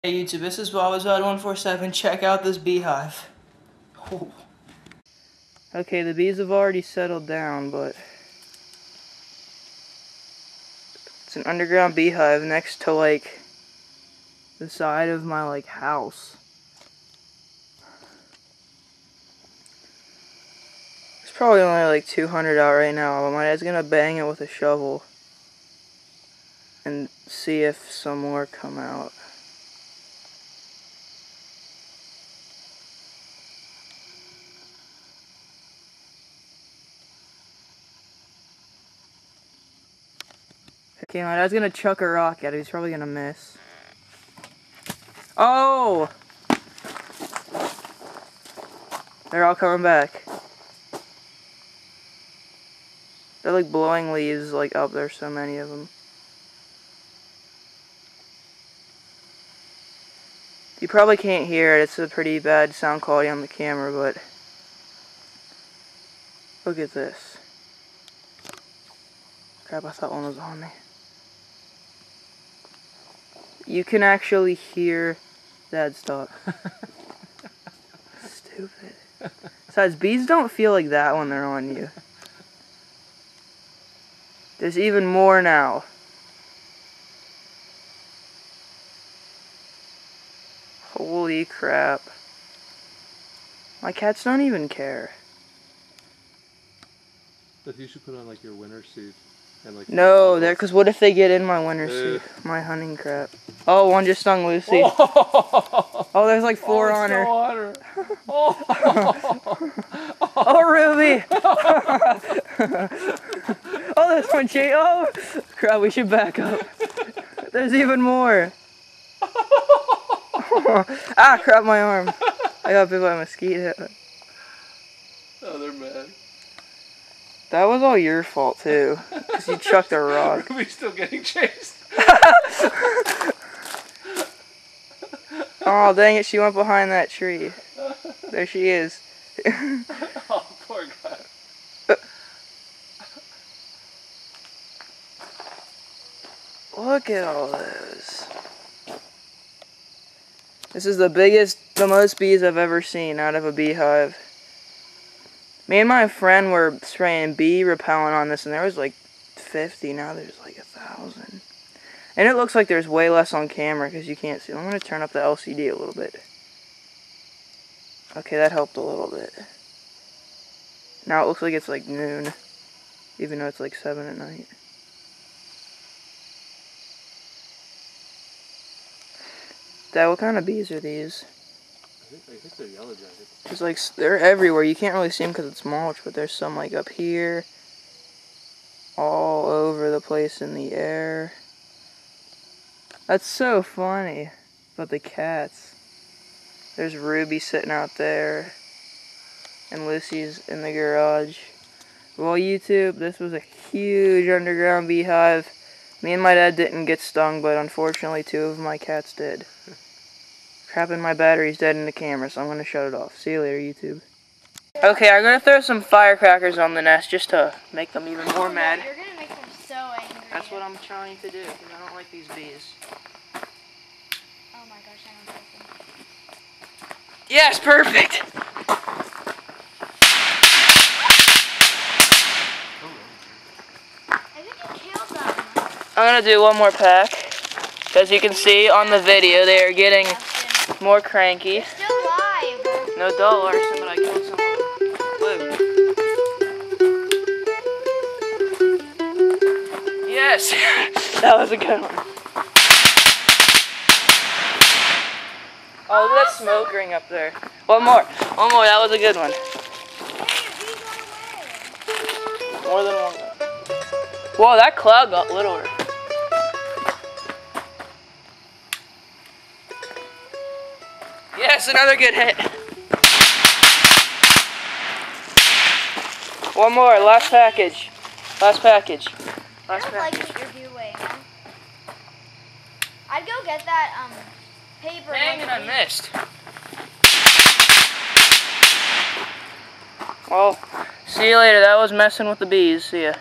Hey YouTube, this is Bobbazod147. Check out this beehive. Oh. Okay, the bees have already settled down, but it's an underground beehive next to like the side of my house. It's probably only like 200 out right now, but my dad's gonna bang it with a shovel and see if some more come out. Okay, my dad's gonna chuck a rock at it. He's probably gonna miss. Oh! They're all coming back. They're like blowing leaves like up. There's so many of them. You probably can't hear it. It's a pretty bad sound quality on the camera, but look at this. Crap, I thought one was on me. You can actually hear Dad stop. Stupid. Besides, bees don't feel like that when they're on you. There's even more now. Holy crap. My cats don't even care. But you should put on like your winter suit and like. No, because what if they get in my winter suit? My hunting crap. Oh, one just stung Lucy. Oh, there's like four on her. On her. Oh, Ruby. Oh, there's one cheat. Oh, crap, we should back up. There's even more. Ah, crap, my arm. I got bit by a mosquito. Oh, they're mad. That was all your fault, too. Because you chucked a rock. Ruby's still getting chased. Oh, dang it, she went behind that tree. There she is. Oh, poor guy. Look at all those. This is the most bees I've ever seen out of a beehive. Me and my friend were spraying bee repellent on this, and there was like 50. Now there's like 1,000. And it looks like there's way less on camera because you can't see. I'm going to turn up the LCD a little bit. Okay, that helped a little bit. Now it looks like it's like noon, even though it's like 7 at night. Dad, what kind of bees are these? I think they're yellow jackets. It's like, they're everywhere. You can't really see them because it's mulch, but there's some like up here, all over the place in the air. That's so funny. But the cats. There's Ruby sitting out there, and Lucy's in the garage. Well, YouTube, this was a huge underground beehive. Me and my dad didn't get stung, but unfortunately 2 of my cats did. Crap, and my battery's dead in the camera, so I'm going to shut it off. See you later, YouTube. Okay, I'm going to throw some firecrackers on the nest just to make them even more mad. You're going to make them so angry. That's what I'm trying to do, because I don't like these bees. Oh my gosh, I don't like them. Yes, perfect! I think you killed them. I'm going to do one more pack. As you can see on the video, they are getting more cranky. They're still alive. No dull arson, but I killed some blue. Yes! That was a good one. Oh, look at that smoke ring up there. One more. That was a good one. More than one. Whoa, that cloud got littler. Yes, another good hit. One more, last package. Last package. I don't like what you're doing. I'd go get that paper. Dang it, I missed. Well, see you later. That was messing with the bees. See ya.